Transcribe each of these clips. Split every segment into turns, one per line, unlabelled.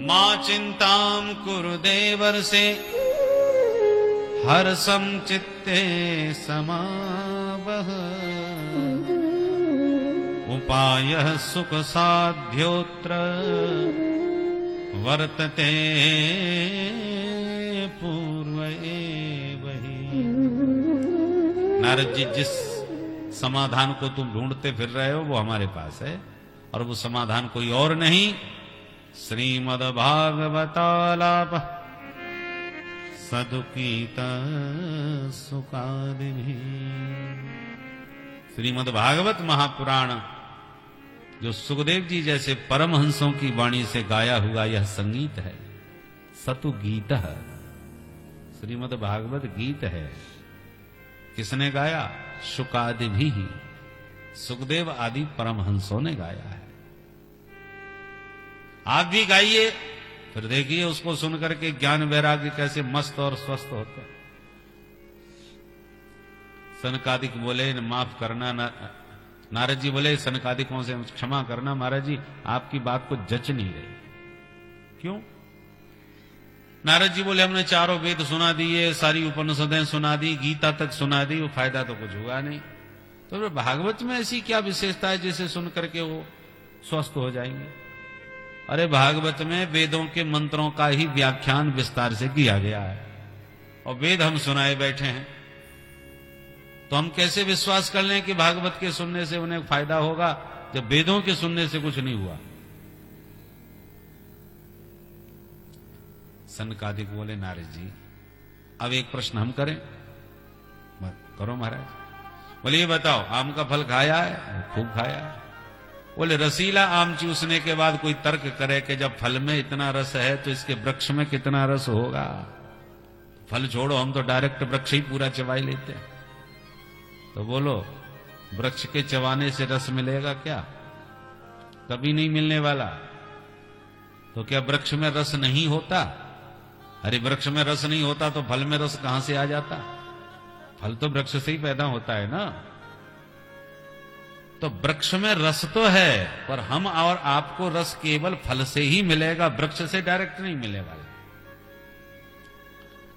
मां चिंतां कुरु देवर्षे हर्षं चित्ते समावह उपायः सुख साध्योऽत्र वर्तते पूर्व एव हि। नारद जी, जिस समाधान को तुम ढूंढते फिर रहे हो वो हमारे पास है, और वो समाधान कोई और नहीं, श्रीमद्भागवतालाप सदुकीत सुखादिभिः। श्रीमद्भागवत महापुराण जो सुखदेव जी जैसे परमहंसों की वाणी से गाया हुआ यह संगीत है, सतु गीत है, श्रीमद्भागवत गीत है। किसने गाया? शुकादिभिः, सुखदेव आदि परमहंसों ने गाया है। आप भी गाइए, फिर देखिए उसको सुनकर के ज्ञान वैराग्य कैसे मस्त और स्वस्थ होते हैं। सनकादिक बोले माफ करना, नारद जी बोले सनकादिकों से क्षमा करना महाराज जी, आपकी बात को जच नहीं रही। क्यों? नारद जी बोले हमने चारों वेद सुना दिए, सारी उपनिषदें सुना दी, गीता तक सुना दी, वो फायदा तो कुछ हुआ नहीं। तो भागवत में ऐसी क्या विशेषता है जिसे सुन करके वो स्वस्थ हो जाएंगे? अरे भागवत में वेदों के मंत्रों का ही व्याख्यान विस्तार से किया गया है, और वेद हम सुनाए बैठे हैं, तो हम कैसे विश्वास कर लें कि भागवत के सुनने से उन्हें फायदा होगा, जब वेदों के सुनने से कुछ नहीं हुआ। सनकादिक बोले नारद जी अब एक प्रश्न हम करें। करो महाराज। बोले ये बताओ, आम का फल खाया है? खूब खाया है। बोले रसीला आम चूसने के बाद कोई तर्क करे कि जब फल में इतना रस है तो इसके वृक्ष में कितना रस होगा। फल छोड़ो, हम तो डायरेक्ट वृक्ष ही पूरा चबाई लेते हैं। तो बोलो वृक्ष के चबाने से रस मिलेगा क्या? कभी नहीं मिलने वाला। तो क्या वृक्ष में रस नहीं होता? अरे वृक्ष में रस नहीं होता तो फल में रस कहां से आ जाता? फल तो वृक्ष से ही पैदा होता है ना। तो वृक्ष में रस तो है, पर हम और आपको रस केवल फल से ही मिलेगा, वृक्ष से डायरेक्ट नहीं मिलेगा,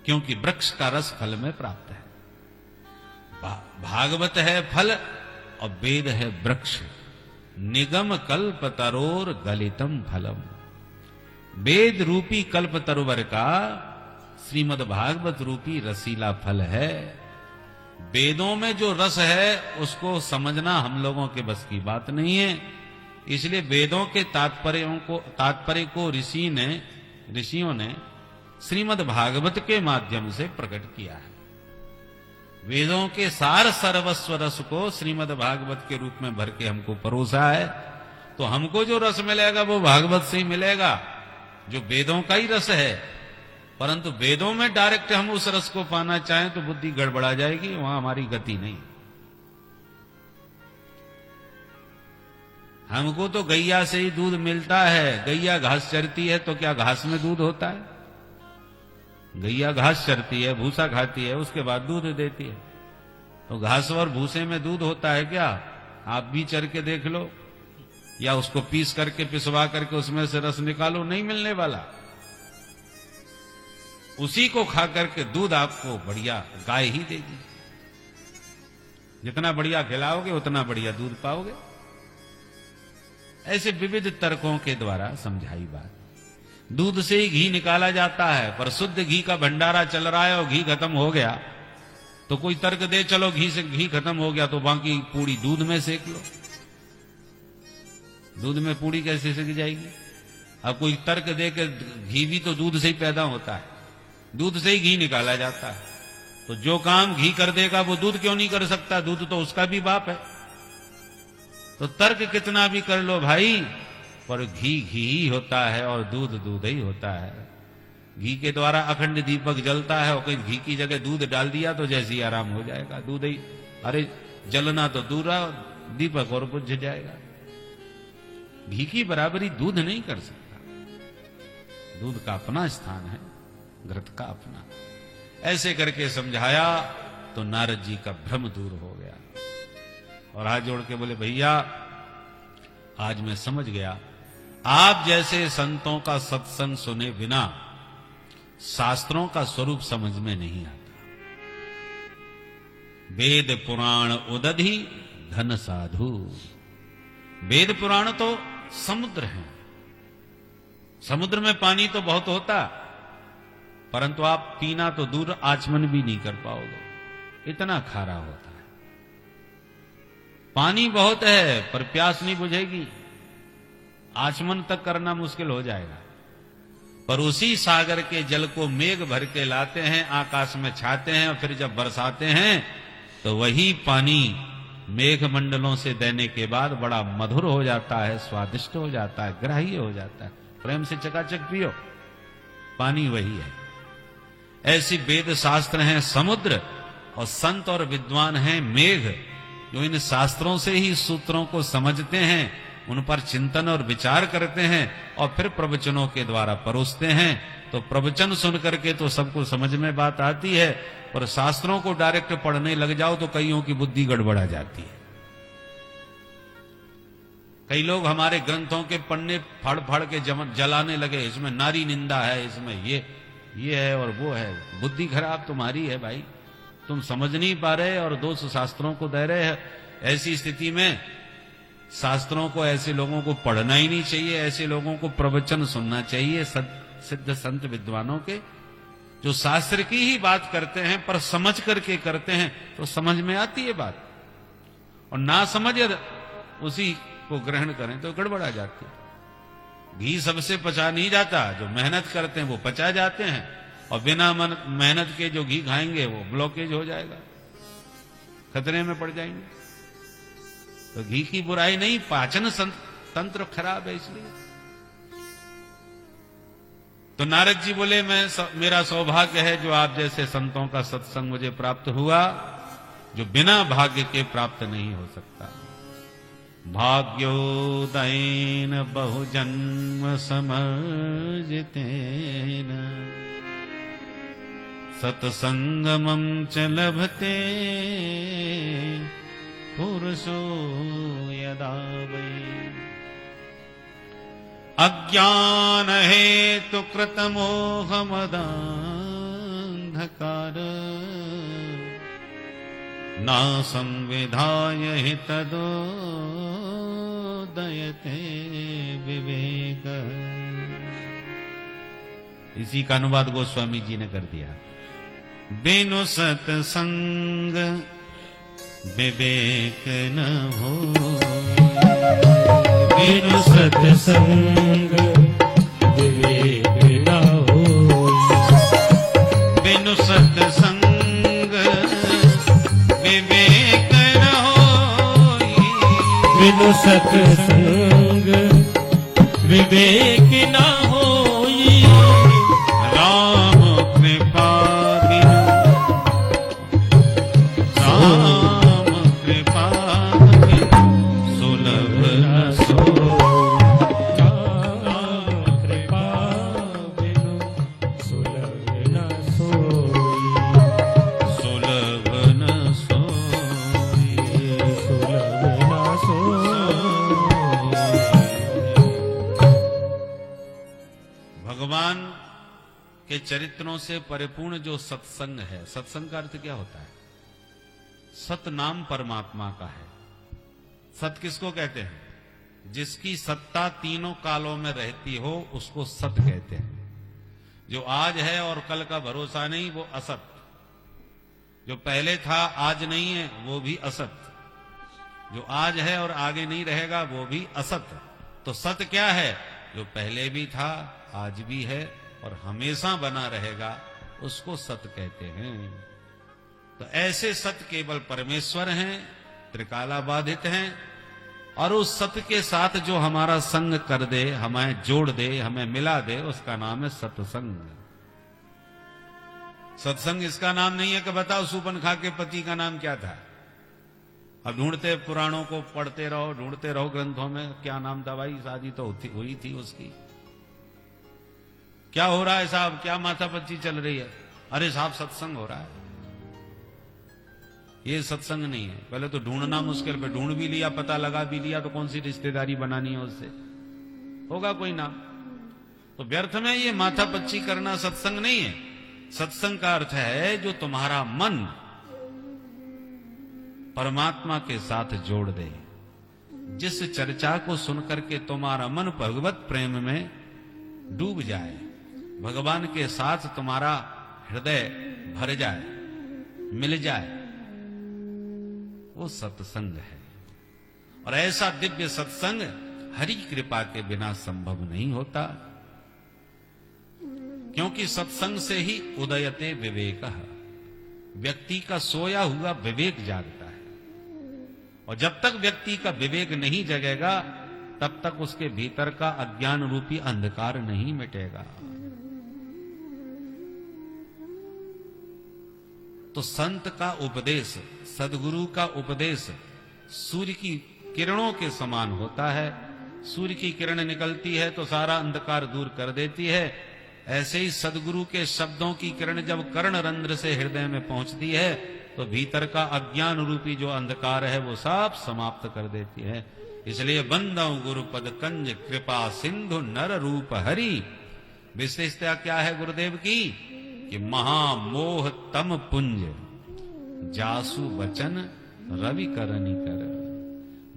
क्योंकि वृक्ष का रस फल में प्राप्त है। भागवत है फल और वेद है वृक्ष। निगम कल्प तरोर गलितम फलम। वेद रूपी कल्प तरुवर का श्रीमद् भागवत रूपी रसीला फल है। वेदों में जो रस है उसको समझना हम लोगों के बस की बात नहीं है, इसलिए वेदों के तात्पर्य को ऋषियों ने श्रीमद् भागवत के माध्यम से प्रकट किया है। वेदों के सार सर्वस्व रस को श्रीमद् भागवत के रूप में भर के हमको परोसा है, तो हमको जो रस मिलेगा वो भागवत से ही मिलेगा, जो वेदों का ही रस है। परंतु वेदों में डायरेक्ट हम उस रस को पाना चाहें तो बुद्धि गड़बड़ा जाएगी, वहां हमारी गति नहीं। हमको तो गैया से ही दूध मिलता है। गैया घास चरती है तो क्या घास में दूध होता है? गैया घास चरती है, भूसा खाती है, उसके बाद दूध देती है। तो घास और भूसे में दूध होता है क्या? आप भी चर के देख लो, या उसको पीस करके पिसवा करके उसमें से रस निकालो, नहीं मिलने वाला। उसी को खा करके दूध आपको बढ़िया गाय ही देगी। जितना बढ़िया खिलाओगे उतना बढ़िया दूध पाओगे। ऐसे विविध तर्कों के द्वारा समझाई बात। दूध से ही घी निकाला जाता है, पर शुद्ध घी का भंडारा चल रहा है और घी खत्म हो गया तो कोई तर्क दे चलो घी खत्म हो गया तो बाकी पूड़ी दूध में सेक लो। दूध में पूड़ी कैसे सेक जाएगी? अब कोई तर्क दे के घी भी तो दूध से ही पैदा होता है, दूध से ही घी निकाला जाता है, तो जो काम घी कर देगा वो दूध क्यों नहीं कर सकता? दूध तो उसका भी बाप है। तो तर्क कितना भी कर लो भाई, पर घी घी ही होता है और दूध दूध ही होता है। घी के द्वारा अखंड दीपक जलता है, और कोई घी की जगह दूध डाल दिया तो जैसे ही आराम हो जाएगा, दूध ही। अरे जलना तो दूर, दीपक और बुझ जाएगा। घी की बराबरी दूध नहीं कर सकता। दूध का अपना स्थान है, घृत का अपना। ऐसे करके समझाया तो नारद जी का भ्रम दूर हो गया, और हाथ जोड़ के बोले भैया आज मैं समझ गया आप जैसे संतों का सत्संग सुने बिना शास्त्रों का स्वरूप समझ में नहीं आता। वेद पुराण उदधि धन साधु। वेद पुराण तो समुद्र है, समुद्र में पानी तो बहुत होता, परंतु आप पीना तो दूर आचमन भी नहीं कर पाओगे, इतना खारा होता है। पानी बहुत है पर प्यास नहीं बुझेगी, आचमन तक करना मुश्किल हो जाएगा। पर उसी सागर के जल को मेघ भर के लाते हैं, आकाश में छाते हैं, और फिर जब बरसाते हैं तो वही पानी मेघ मंडलों से देने के बाद बड़ा मधुर हो जाता है, स्वादिष्ट हो जाता है, ग्राह्य हो जाता है। प्रेम से चकाचक पियो, पानी वही है। ऐसी वेद शास्त्र हैं समुद्र, और संत और विद्वान हैं मेघ, जो इन शास्त्रों से ही सूत्रों को समझते हैं, उन पर चिंतन और विचार करते हैं, और फिर प्रवचनों के द्वारा परोसते हैं। तो प्रवचन सुन करके तो सबको समझ में बात आती है, पर शास्त्रों को डायरेक्ट पढ़ने लग जाओ तो कईयों की बुद्धि गड़बड़ा जाती है। कई लोग हमारे ग्रंथों के पन्ने फाड़ फाड़ के जलाने लगे, इसमें नारी निंदा है, इसमें ये है और वो है। बुद्धि खराब तुम्हारी है भाई, तुम समझ नहीं पा रहे और दोष शास्त्रों को दे रहे हैं। ऐसी स्थिति में शास्त्रों को ऐसे लोगों को पढ़ना ही नहीं चाहिए, ऐसे लोगों को प्रवचन सुनना चाहिए सिद्ध संत विद्वानों के, जो शास्त्र की ही बात करते हैं पर समझ करके करते हैं, तो समझ में आती है बात। और ना समझ उसी को ग्रहण करें तो गड़बड़ा जाती है। घी सबसे पचा नहीं जाता, जो मेहनत करते हैं वो पचा जाते हैं, और बिना मेहनत के जो घी खाएंगे वो ब्लॉकेज हो जाएगा, खतरे में पड़ जाएंगे। तो घी की बुराई नहीं, पाचन तंत्र खराब है इसलिए। तो नारद जी बोले, मेरा सौभाग्य है जो आप जैसे संतों का सत्संग मुझे प्राप्त हुआ, जो बिना भाग्य के प्राप्त नहीं हो सकता। भाग्योदयन बहुजन्म समर्जितेन सत्संगमं च लभते पुरुषो यदा वै। अज्ञान हेतु कृत मोह मदान्धकार ना संविधाय हि तदोदयते विवेक। इसी का अनुवाद गोस्वामी जी ने कर दिया। बिनु सत्संग विवेक न हो,
बिनु सत्संग विवेक न हो,
बिनु सत्संग विवेक न हो,
बिनु सत्संग विवेक न होई।
राम कृपा बिनु, राम कृपा बिनु सुलभ न सो।
राम कृपा बिनु सुलभ न सोई,
सुलभ न सोई,
सुलभ न सोई।
भगवान के चरित्रों से परिपूर्ण जो सत्संग है, सत्संग का अर्थ क्या होता है? सत नाम परमात्मा का है। सत किसको कहते हैं? जिसकी सत्ता तीनों कालों में रहती हो उसको सत कहते हैं। जो आज है और कल का भरोसा नहीं वो असत, जो पहले था आज नहीं है वो भी असत, जो आज है और आगे नहीं रहेगा वो भी असत। तो सत क्या है? जो पहले भी था, आज भी है और हमेशा बना रहेगा, उसको सत कहते हैं। तो ऐसे सत केवल परमेश्वर हैं, त्रिकाला बाधित हैं, और उस सत्य के साथ जो हमारा संग कर दे, हमें जोड़ दे, हमें मिला दे, उसका नाम है सत्संग। सत्संग इसका नाम नहीं है कि बताओ सूपन खा के पति का नाम क्या था। अब ढूंढते पुराणों को पढ़ते रहो, ढूंढते रहो ग्रंथों में क्या नाम था। भाई शादी तो हुई थी उसकी, क्या हो रहा है साहब, क्या माथापच्ची चल रही है? अरे साहब सत्संग हो रहा है। ये सत्संग नहीं है। पहले तो ढूंढना मुश्किल, पे ढूंढ भी लिया, पता लगा भी लिया, तो कौन सी रिश्तेदारी बनानी है उससे? होगा कोई नाम। तो व्यर्थ में ये माथा पच्ची करना सत्संग नहीं है। सत्संग का अर्थ है जो तुम्हारा मन परमात्मा के साथ जोड़ दे, जिस चर्चा को सुनकर के तुम्हारा मन भगवत प्रेम में डूब जाए, भगवान के साथ तुम्हारा हृदय भर जाए, मिल जाए, वो सत्संग है। और ऐसा दिव्य सत्संग हरि कृपा के बिना संभव नहीं होता, क्योंकि सत्संग से ही उदयते विवेकः, व्यक्ति का सोया हुआ विवेक जागता है। और जब तक व्यक्ति का विवेक नहीं जगेगा तब तक उसके भीतर का अज्ञान रूपी अंधकार नहीं मिटेगा। तो संत का उपदेश, सदगुरु का उपदेश सूर्य की किरणों के समान होता है। सूर्य की किरण निकलती है तो सारा अंधकार दूर कर देती है। ऐसे ही सदगुरु के शब्दों की किरण जब कर्ण रंध्र से हृदय में पहुंचती है तो भीतर का अज्ञान रूपी जो अंधकार है वो सब समाप्त कर देती है। इसलिए बंदौ गुरुपद कंज कृपा सिंधु नर रूप हरि। विशेषता क्या है गुरुदेव की कि महामोह तम पुंज जासु वचन रवि करनी कर।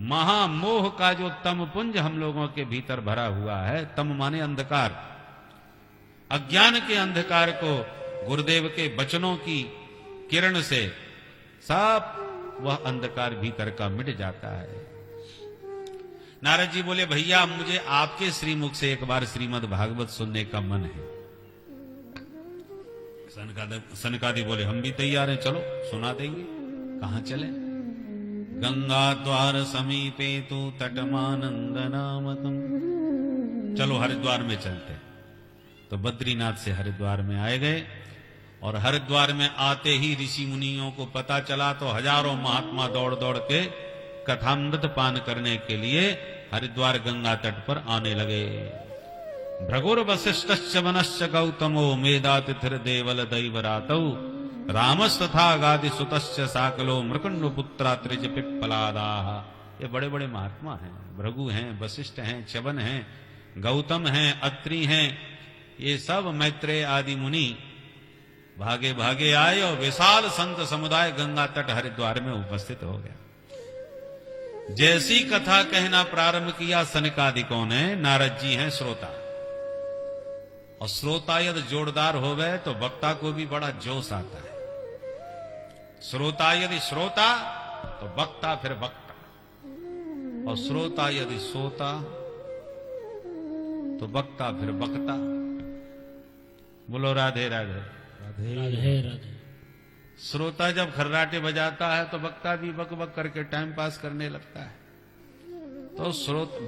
महामोह का जो तम पुंज हम लोगों के भीतर भरा हुआ है, तम माने अंधकार, अज्ञान के अंधकार को गुरुदेव के वचनों की किरण से सब वह अंधकार भीतर का मिट जाता है। नारद जी बोले भैया मुझे आपके श्रीमुख से एक बार श्रीमद् भागवत सुनने का मन है। सनकादि बोले हम भी तैयार हैं, चलो सुना देंगे। कहां चले? गंगा द्वार समीपे तु तटमानंद नामकम। चलो हरिद्वार में चलते। तो बद्रीनाथ से हरिद्वार में आए गए और हरिद्वार में आते ही ऋषि मुनियों को पता चला तो हजारों महात्मा दौड़ दौड़ के कथामृत पान करने के लिए हरिद्वार गंगा तट पर आने लगे। भृगुर वशिष्ठश्च वनश्च गौतमो मेधातिथिर देवल दैवरातौ रामस्तथा गादि सुतश्च साकलो मृकंड पुत्रा त्रिज पिप्पलादाः। ये बड़े बड़े महात्मा हैं, भृगु हैं, वशिष्ठ हैं, च्यवन हैं, गौतम हैं, अत्रि हैं, ये सब मैत्रेय आदि मुनि भागे भागे आए और विशाल संत समुदाय गंगा तट हरिद्वार में उपस्थित हो गया। जैसी कथा कहना प्रारंभ किया सनकादिकों ने, नारद जी हैं श्रोता, और श्रोता यदि जोरदार हो गए तो वक्ता को भी बड़ा जोश आता है। श्रोता यदि श्रोता तो वक्ता फिर वक्ता, और श्रोता यदि सोता तो वक्ता फिर वक्ता। बोलो राधे राधे
राधे राधे।
श्रोता जब खर्राटे बजाता है तो वक्ता भी बक बक करके टाइम पास करने लगता है। तो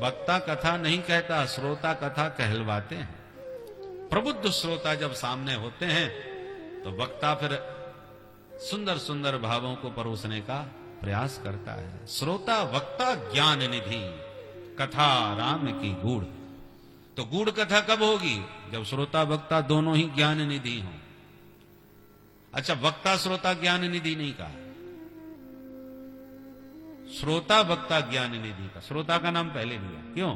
वक्ता कथा नहीं कहता, श्रोता कथा कहलवाते हैं। प्रबुद्ध श्रोता जब सामने होते हैं तो वक्ता फिर सुंदर सुंदर भावों को परोसने का प्रयास करता है। श्रोता वक्ता ज्ञान निधि, कथा राम की गूढ़। तो गूढ़ कथा कब होगी? जब श्रोता वक्ता दोनों ही ज्ञान निधि हों। अच्छा, वक्ता श्रोता ज्ञान निधि नहीं कहा, श्रोता वक्ता ज्ञान निधि का। श्रोता का नाम पहले लिया, क्यों?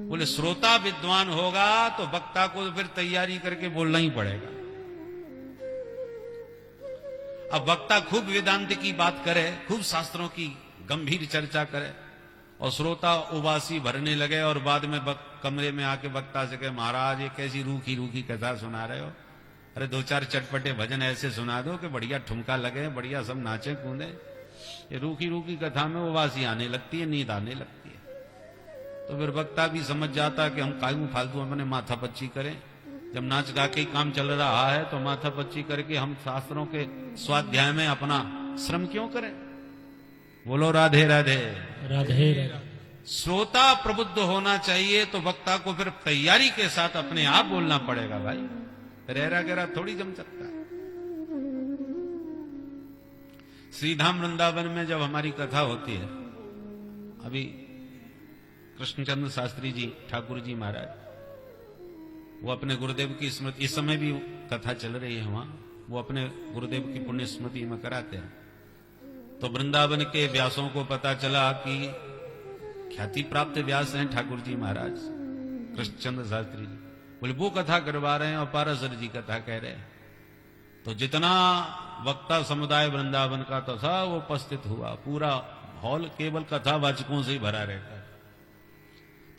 बोले श्रोता विद्वान होगा तो वक्ता को फिर तैयारी करके बोलना ही पड़ेगा। अब वक्ता खूब वेदांत की बात करे, खूब शास्त्रों की गंभीर चर्चा करे, और श्रोता उबासी भरने लगे और बाद में कमरे में आके वक्ता से कहे महाराज ये कैसी रूखी रूखी कथा सुना रहे हो, अरे दो चार चटपटे भजन ऐसे सुना दो कि बढ़िया ठुमका लगे, बढ़िया सब नाचे कूदे। ये रूखी रूखी कथा में उबासी आने लगती है, नींद आने लगती है। तो फिर वक्ता भी समझ जाता कि हम कायू फालतू अपने माथा पच्ची करें। जब नाच गा के ही काम चल रहा है तो माथा पच्ची करके हम शास्त्रों के स्वाध्याय में अपना श्रम क्यों करें। बोलो राधे राधे
राधे राधे।
श्रोता प्रबुद्ध होना चाहिए तो वक्ता को फिर तैयारी के साथ अपने आप बोलना पड़ेगा भाई, रेरा गेरा थोड़ी जम सकता है। श्रीधाम वृंदावन में जब हमारी कथा होती है, अभी कृष्णचंद्र शास्त्री जी ठाकुर जी महाराज वो अपने गुरुदेव की स्मृति, इस समय भी कथा चल रही है वहां, वो अपने गुरुदेव की पुण्य स्मृति में कराते हैं। तो वृंदावन के व्यासों को पता चला कि ख्याति प्राप्त व्यास हैं ठाकुर जी महाराज, कृष्णचंद्र शास्त्री जी। बोले वो कथा करवा रहे हैं और पाराशर जी कथा कह रहे हैं। तो जितना वक्ता समुदाय वृंदावन का तो था वो उपस्थित हुआ, पूरा हॉल केवल कथावाचकों से ही भरा रहता है।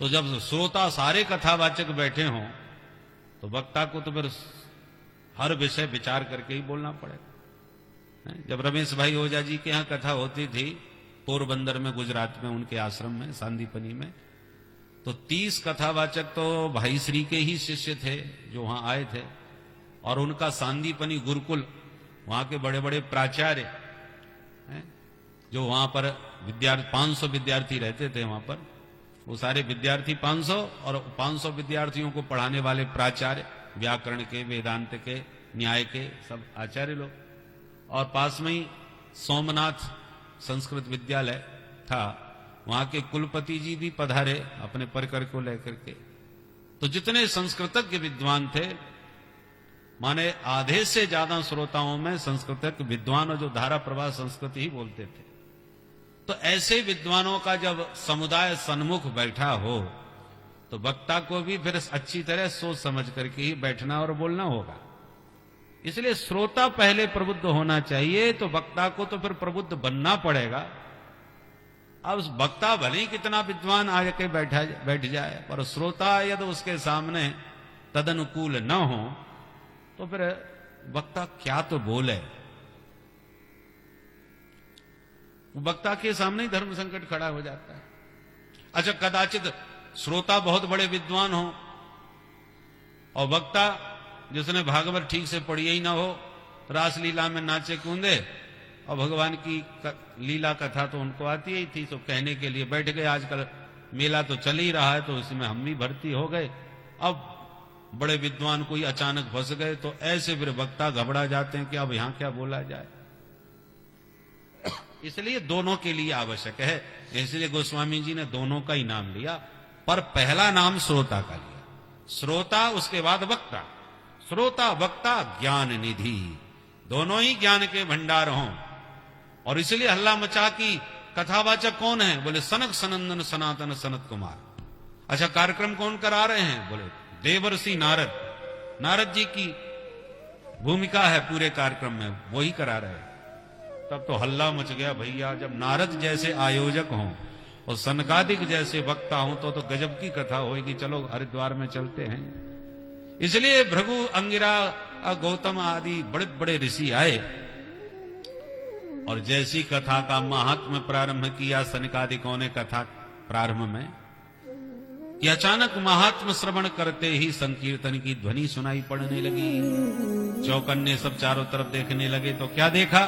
तो जब श्रोता सारे कथावाचक बैठे हों तो वक्ता को तो फिर हर विषय विचार करके ही बोलना पड़ेगा। जब रमेश भाई ओझा जी के यहाँ कथा होती थी पोरबंदर में, गुजरात में, उनके आश्रम में सांदीपनी में, तो 30 कथावाचक तो भाई श्री के ही शिष्य थे जो वहां आए थे, और उनका सांदीपनी गुरुकुल, वहां के बड़े बड़े प्राचार्य जो वहां पर 500 विद्यार्थी रहते थे वहां पर, वो सारे विद्यार्थी 500 और 500 विद्यार्थियों को पढ़ाने वाले प्राचार्य, व्याकरण के, वेदांत के, न्याय के सब आचार्य लोग। और पास में ही सोमनाथ संस्कृत विद्यालय था, वहां के कुलपति जी भी पधारे अपने परिकर को लेकर के। तो जितने संस्कृतज्ञ विद्वान थे, माने आधे से ज्यादा श्रोताओं में संस्कृतज्ञ विद्वान और जो धारा प्रवाह संस्कृत ही बोलते थे। तो ऐसे विद्वानों का जब समुदाय सन्मुख बैठा हो तो वक्ता को भी फिर अच्छी तरह सोच समझ करके ही बैठना और बोलना होगा। इसलिए श्रोता पहले प्रबुद्ध होना चाहिए, तो वक्ता को तो फिर प्रबुद्ध बनना पड़ेगा। अब उस वक्ता भले ही कितना विद्वान आके बैठ जाए, पर श्रोता यदि उसके सामने तदनुकूल न हो तो फिर वक्ता क्या तो बोले। वक्ता के सामने ही धर्म संकट खड़ा हो जाता है। अच्छा, कदाचित श्रोता बहुत बड़े विद्वान हो और वक्ता जिसने भागवत ठीक से पढ़ी ही ना हो, रासलीला में नाचे कूदे, और भगवान की लीला कथा तो उनको आती ही थी, तो कहने के लिए बैठ गए। आजकल मेला तो चल ही रहा है, तो इसमें हम भी भर्ती हो गए। अब बड़े विद्वान कोई अचानक फंस गए तो ऐसे फिर वक्ता घबरा जाते हैं कि अब यहां क्या बोला जाए। इसलिए दोनों के लिए आवश्यक है, इसलिए गोस्वामी जी ने दोनों का ही नाम लिया, पर पहला नाम श्रोता का लिया। श्रोता, उसके बाद वक्ता। श्रोता वक्ता ज्ञान निधि, दोनों ही ज्ञान के भंडार हों। और इसलिए हल्ला मचा कि कथावाचक कौन है? बोले सनक सनंदन सनातन सनत कुमार। अच्छा, कार्यक्रम कौन करा रहे हैं? बोले देवर्षि नारद। नारद जी की भूमिका है पूरे कार्यक्रम में, वही करा रहे हैं। तब तो हल्ला मच गया भैया, जब नारद जैसे आयोजक हों और सनकादिक जैसे वक्ता हों तो गजब की कथा होगी। चलो हरिद्वार में चलते हैं। इसलिए भृगु, अंगिरा, गौतम आदि बड़े बड़े ऋषि आए और जैसी कथा का महात्म्य प्रारंभ किया सनकादिकों ने कथा प्रारंभ में, कि अचानक महात्म श्रवण करते ही संकीर्तन की ध्वनि सुनाई पड़ने लगी। चौकन्ने सब चारों तरफ देखने लगे तो क्या देखा?